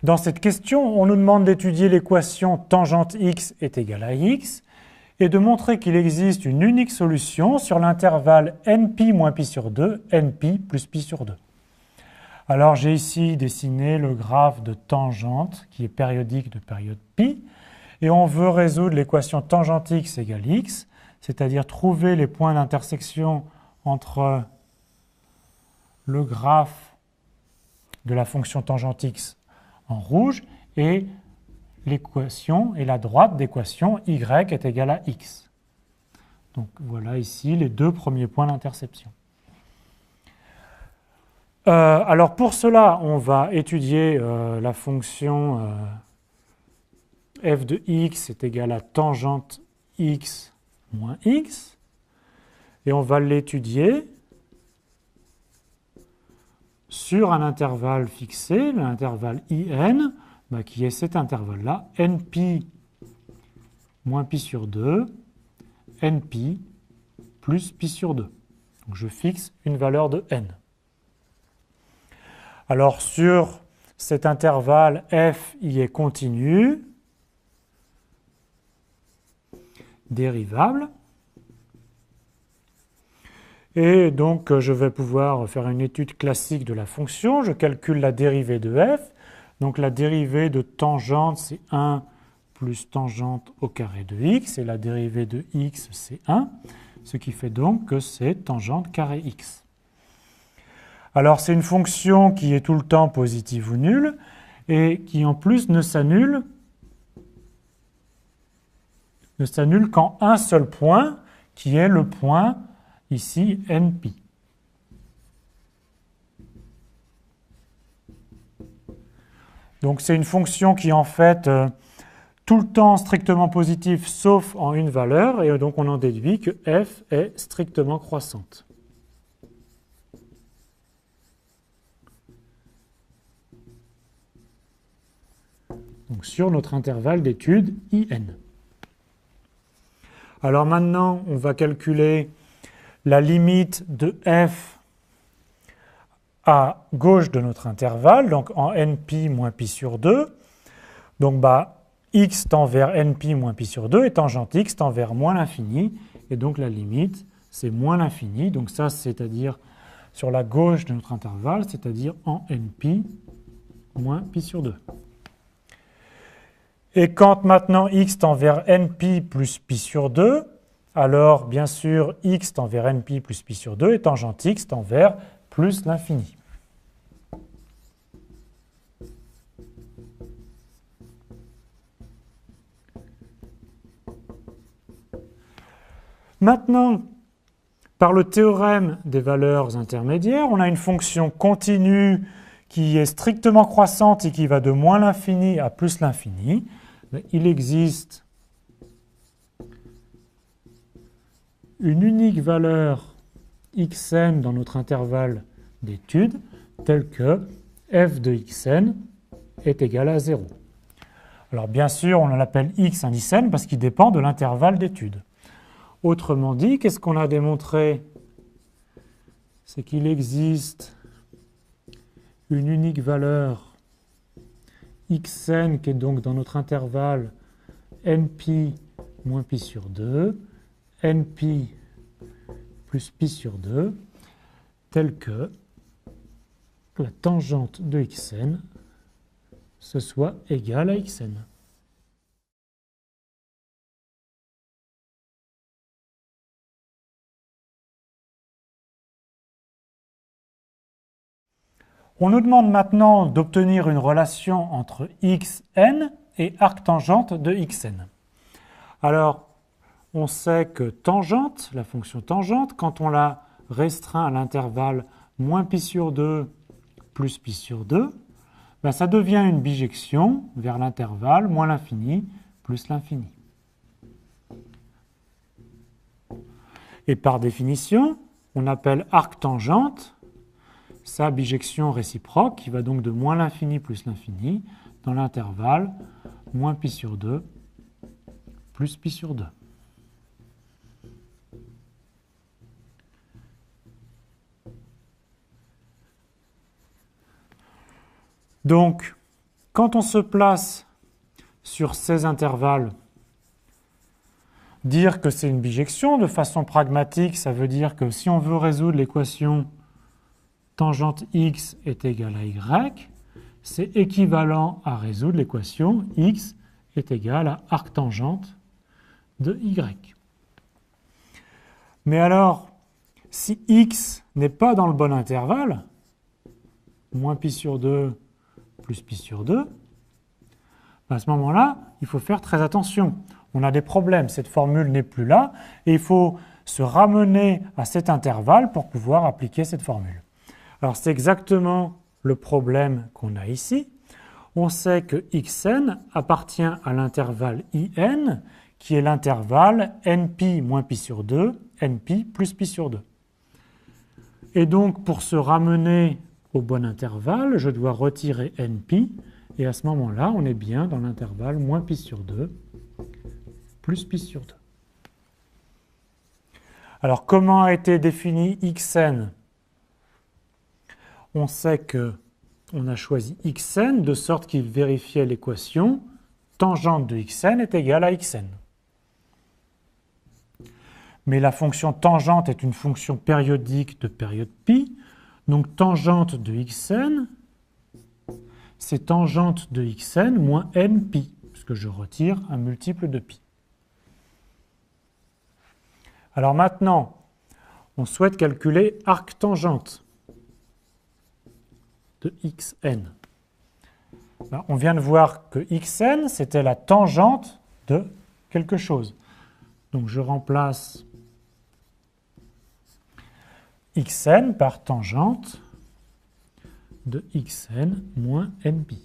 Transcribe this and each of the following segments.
Dans cette question, on nous demande d'étudier l'équation tangente x est égale à x et de montrer qu'il existe une unique solution sur l'intervalle npi moins pi sur 2, npi plus pi sur 2. Alors j'ai ici dessiné le graphe de tangente qui est périodique de période pi et on veut résoudre l'équation tangente x égale x, c'est-à-dire trouver les points d'intersection entre le graphe de la fonction tangente x en rouge et l'équation et la droite d'équation y est égale à x. Donc voilà ici les deux premiers points d'intersection. Alors pour cela, on va étudier la fonction f de x est égal à tangente x moins x et on va l'étudier sur un intervalle fixé, l'intervalle in, qui est cet intervalle-là, npi moins pi sur 2, npi plus pi sur 2. Donc je fixe une valeur de n. Alors sur cet intervalle, f y est continu, dérivable. Et donc, je vais pouvoir faire une étude classique de la fonction. Je calcule la dérivée de f. Donc, la dérivée de tangente, c'est 1 plus tangente au carré de x. Et la dérivée de x, c'est 1. Ce qui fait donc que c'est tangente carré x. Alors, c'est une fonction qui est tout le temps positive ou nulle et qui, en plus, ne s'annule qu'en un seul point, qui est le point ici, npi. Donc c'est une fonction qui est en fait tout le temps strictement positive sauf en une valeur et donc on en déduit que f est strictement croissante. Donc sur notre intervalle d'étude in. Alors maintenant on va calculer la limite de f à gauche de notre intervalle, donc en npi moins pi sur 2. Donc x tend vers npi moins pi sur 2 et tangente x tend vers moins l'infini. Et donc la limite, c'est moins l'infini. Donc ça, c'est-à-dire sur la gauche de notre intervalle, c'est-à-dire en npi moins pi sur 2. Et quand maintenant x tend vers npi plus pi sur 2, alors, bien sûr, x tend vers npi plus pi sur 2 et tangente x tend vers plus l'infini. Maintenant, par le théorème des valeurs intermédiaires, on a une fonction continue qui est strictement croissante et qui va de moins l'infini à plus l'infini. Il existe une unique valeur xn dans notre intervalle d'étude telle que f de xn est égal à 0. Alors bien sûr, on l'appelle x indice n parce qu'il dépend de l'intervalle d'étude. Autrement dit, qu'est-ce qu'on a démontré? C'est qu'il existe une unique valeur xn qui est donc dans notre intervalle npi moins pi sur 2, npi plus pi sur 2, telle que la tangente de xn ce soit égale à xn. On nous demande maintenant d'obtenir une relation entre xn et arctangente de xn. Alors, on sait que tangente, la fonction tangente, quand on la restreint à l'intervalle moins pi sur 2 plus pi sur 2, ça devient une bijection vers l'intervalle moins l'infini plus l'infini. Et par définition, on appelle arctangente sa bijection réciproque qui va donc de moins l'infini plus l'infini dans l'intervalle moins pi sur 2 plus pi sur 2. Donc, quand on se place sur ces intervalles, dire que c'est une bijection de façon pragmatique, ça veut dire que si on veut résoudre l'équation tangente x est égale à y, c'est équivalent à résoudre l'équation x est égal à arctangente de y. Mais alors, si x n'est pas dans le bon intervalle, moins pi sur 2 plus pi sur 2, à ce moment-là, il faut faire très attention. On a des problèmes, cette formule n'est plus là, et il faut se ramener à cet intervalle pour pouvoir appliquer cette formule. Alors c'est exactement le problème qu'on a ici. On sait que xn appartient à l'intervalle in, qui est l'intervalle npi moins pi sur 2, npi plus pi sur 2. Et donc, pour se ramener au bon intervalle, je dois retirer npi, et à ce moment-là, on est bien dans l'intervalle moins pi sur 2 plus pi sur 2. Alors, comment a été défini xn? On sait qu'on a choisi xn de sorte qu'il vérifiait l'équation tangente de xn est égale à xn. Mais la fonction tangente est une fonction périodique de période pi, donc tangente de xn, c'est tangente de xn moins npi, puisque je retire un multiple de pi. Alors maintenant, on souhaite calculer arctangente de xn. Ben, on vient de voir que xn, c'était la tangente de quelque chose. Donc je remplace xn par tangente de xn moins npi.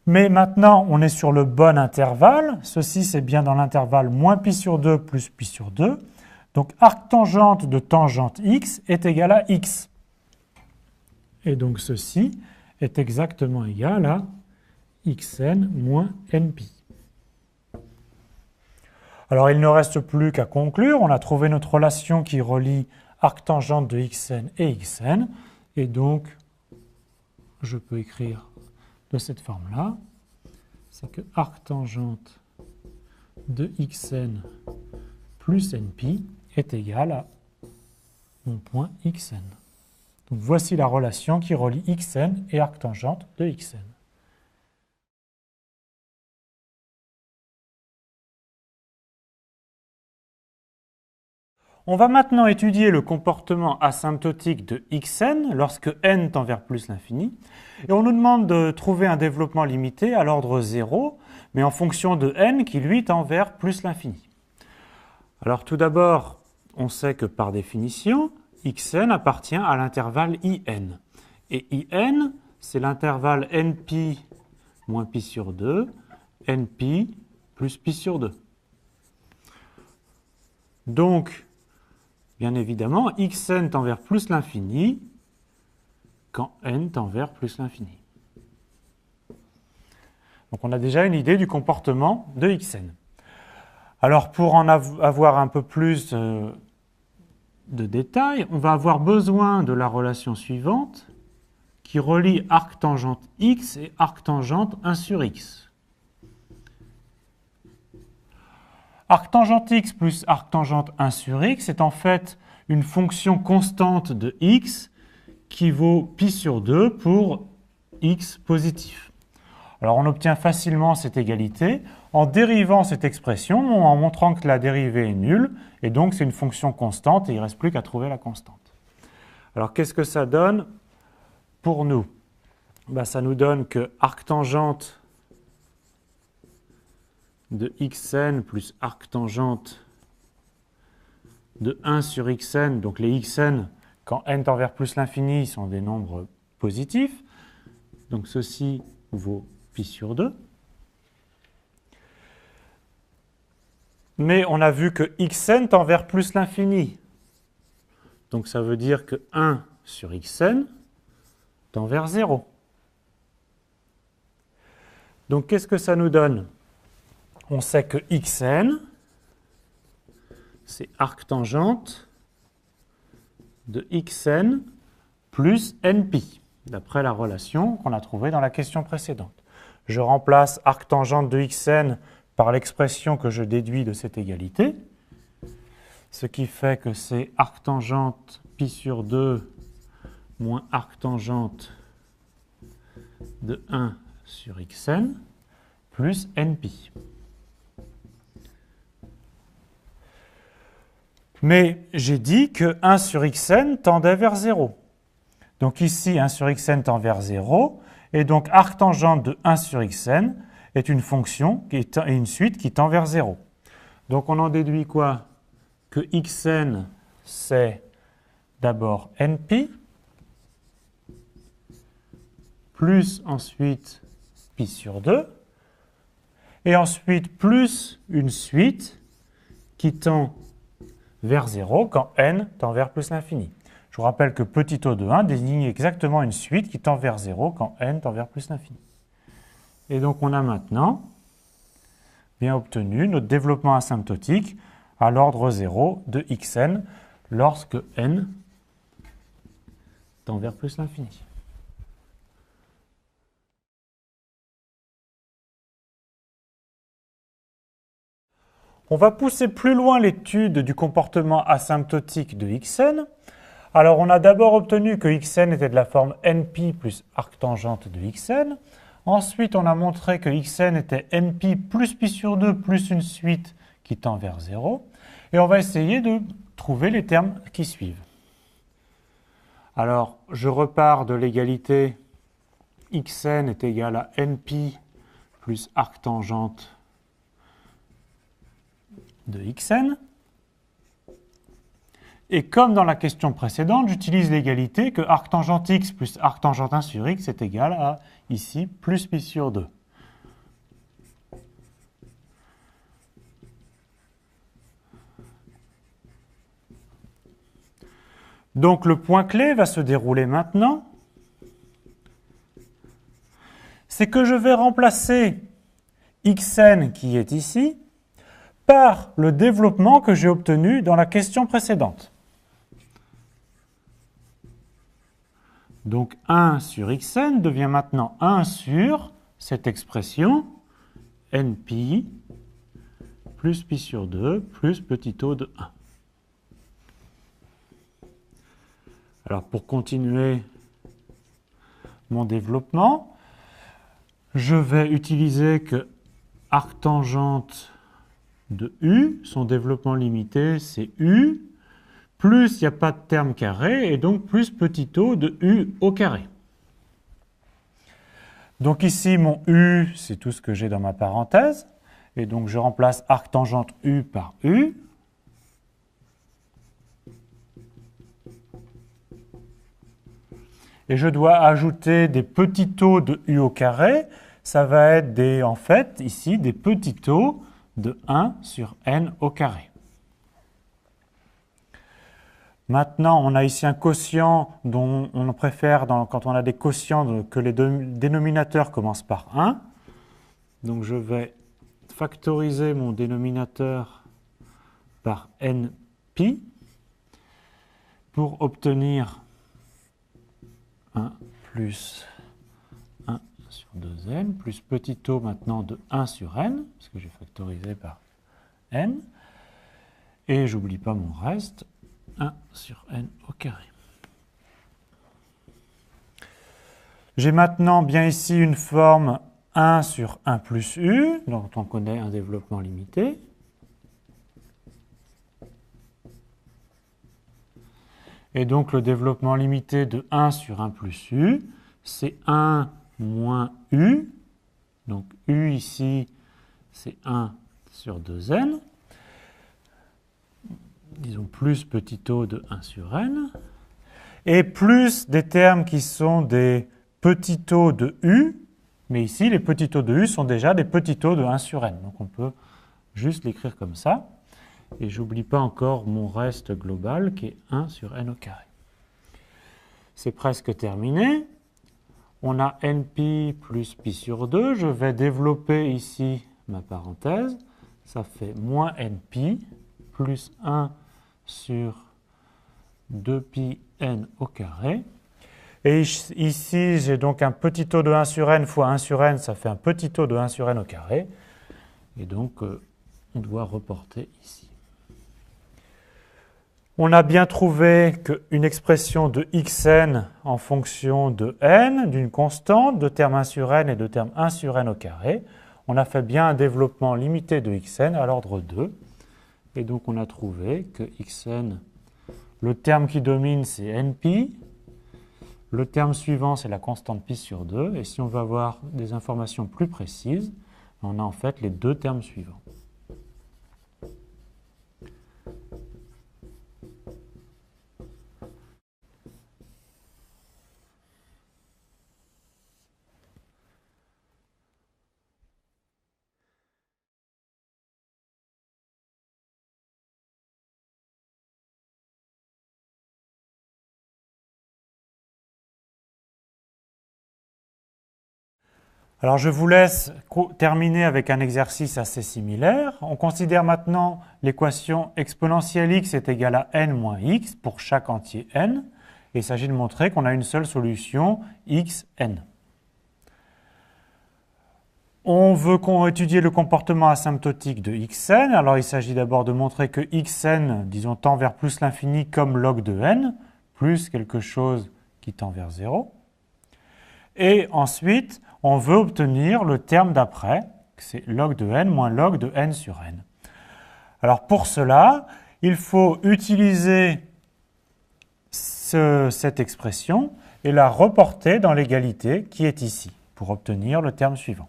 Mais maintenant, on est sur le bon intervalle. Ceci, c'est bien dans l'intervalle moins pi sur 2 plus pi sur 2. Donc, arctangente de tangente x est égal à x. Et donc, ceci est exactement égal à xn moins npi. Alors, il ne reste plus qu'à conclure. On a trouvé notre relation qui relie arctangente de xn et xn. Et donc, je peux écrire de cette forme-là, c'est que arctangente de xn plus npi est égal à mon point xn. Donc voici la relation qui relie xn et arctangente de xn. On va maintenant étudier le comportement asymptotique de xn lorsque n tend vers plus l'infini. Et on nous demande de trouver un développement limité à l'ordre 0, mais en fonction de n qui, lui, tend vers plus l'infini. Alors tout d'abord, on sait que par définition, xn appartient à l'intervalle in. Et in, c'est l'intervalle npi moins pi sur 2, npi plus pi sur 2. Donc, bien évidemment, xn tend vers plus l'infini quand n tend vers plus l'infini. Donc on a déjà une idée du comportement de xn. Alors pour en avoir un peu plus de détails, on va avoir besoin de la relation suivante qui relie arctangente x et arctangente 1 sur x. Arctangente x plus arctangente 1 sur x est en fait une fonction constante de x qui vaut pi sur 2 pour x positif. Alors on obtient facilement cette égalité en dérivant cette expression, en montrant que la dérivée est nulle, et donc c'est une fonction constante et il ne reste plus qu'à trouver la constante. Alors qu'est-ce que ça donne pour nous? Ben, ça nous donne que arctangente de xn plus arctangente de 1 sur xn, donc les xn, quand n tend vers plus l'infini, sont des nombres positifs. Donc ceci vaut pi sur 2. Mais on a vu que xn tend vers plus l'infini. Donc ça veut dire que 1 sur xn tend vers 0. Donc qu'est-ce que ça nous donne? On sait que xn, c'est arctangente de xn plus npi. d'après la relation qu'on a trouvée dans la question précédente. Je remplace arctangente de xn par l'expression que je déduis de cette égalité, ce qui fait que c'est arctangente pi sur 2 moins arctangente de 1 sur xn plus npi. Mais j'ai dit que 1 sur xn tendait vers 0. Donc ici, 1 sur xn tend vers 0, et donc arctangente de 1 sur xn est une fonction, une suite qui tend vers 0. Donc on en déduit quoi? Que xn, c'est d'abord npi, plus ensuite pi sur 2, et ensuite plus une suite qui tend vers 0 quand n tend vers plus l'infini. Je vous rappelle que petit o de 1 désigne exactement une suite qui tend vers 0 quand n tend vers plus l'infini. Et donc on a maintenant bien obtenu notre développement asymptotique à l'ordre 0 de xn lorsque n tend vers plus l'infini. On va pousser plus loin l'étude du comportement asymptotique de xn. Alors, on a d'abord obtenu que xn était de la forme npi plus arctangente de xn. Ensuite, on a montré que xn était npi plus pi sur 2 plus une suite qui tend vers 0. Et on va essayer de trouver les termes qui suivent. Alors, je repars de l'égalité xn est égal à npi plus arctangente de xn. Et comme dans la question précédente, j'utilise l'égalité que arctangente x plus arctangente 1 sur x est égal à, ici, plus pi sur 2. Donc le point clé va se dérouler maintenant. C'est que je vais remplacer xn qui est ici par le développement que j'ai obtenu dans la question précédente. Donc 1 sur xn devient maintenant 1 sur cette expression npi plus pi sur 2 plus petit o de 1. Alors pour continuer mon développement, je vais utiliser que arctangente de u, son développement limité c'est u, plus il n'y a pas de terme carré, et donc plus petit o de u au carré. Donc ici, mon u, c'est tout ce que j'ai dans ma parenthèse, et donc je remplace arctangente u par u. Et je dois ajouter des petits o de u au carré, ça va être en fait, ici, des petits o de 1 sur n au carré. Maintenant, on a ici un quotient dont on préfère, quand on a des quotients, que les dénominateurs commencent par 1. Donc je vais factoriser mon dénominateur par npi pour obtenir 1 plus 1 sur 2n, plus petit o maintenant de 1 sur n, parce que j'ai factorisé par n. Et j'oublie pas mon reste, 1 sur n au carré. J'ai maintenant bien ici une forme 1 sur 1 plus u, dont on connaît un développement limité. Et donc le développement limité de 1 sur 1 plus u, c'est 1 moins u. Donc u ici, c'est 1 sur 2n. Disons plus petit o de 1 sur n. Et plus des termes qui sont des petits o de u. Mais ici, les petits o de u sont déjà des petits o de 1 sur n. Donc on peut juste l'écrire comme ça. Et j'oublie pas encore mon reste global qui est 1 sur n au carré. C'est presque terminé. On a npi plus pi sur 2. Je vais développer ici ma parenthèse. Ça fait moins npi plus 1 sur 2pi n au carré. Et ici, j'ai donc un petit taux de 1 sur n fois 1 sur n, ça fait un petit taux de 1 sur n au carré. Et donc, on doit reporter ici. On a bien trouvé qu'une expression de xn en fonction de n, d'une constante, de terme 1 sur n et de terme 1 sur n au carré, on a fait bien un développement limité de xn à l'ordre 2. Et donc, on a trouvé que xn, le terme qui domine, c'est npi. Le terme suivant, c'est la constante pi sur 2. Et si on veut avoir des informations plus précises, on a en fait les deux termes suivants. Alors je vous laisse terminer avec un exercice assez similaire. On considère maintenant l'équation exponentielle x est égale à n moins x pour chaque entier n. Et il s'agit de montrer qu'on a une seule solution xn. On veut étudier le comportement asymptotique de xn. Alors il s'agit d'abord de montrer que xn, disons, tend vers plus l'infini comme log de n, plus quelque chose qui tend vers 0. Et ensuite, on veut obtenir le terme d'après, c'est log de n moins log de n sur n. Alors pour cela, il faut utiliser cette expression et la reporter dans l'égalité qui est ici, pour obtenir le terme suivant.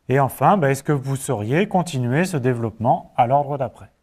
Et enfin, est-ce que vous sauriez continuer ce développement à l'ordre d'après ?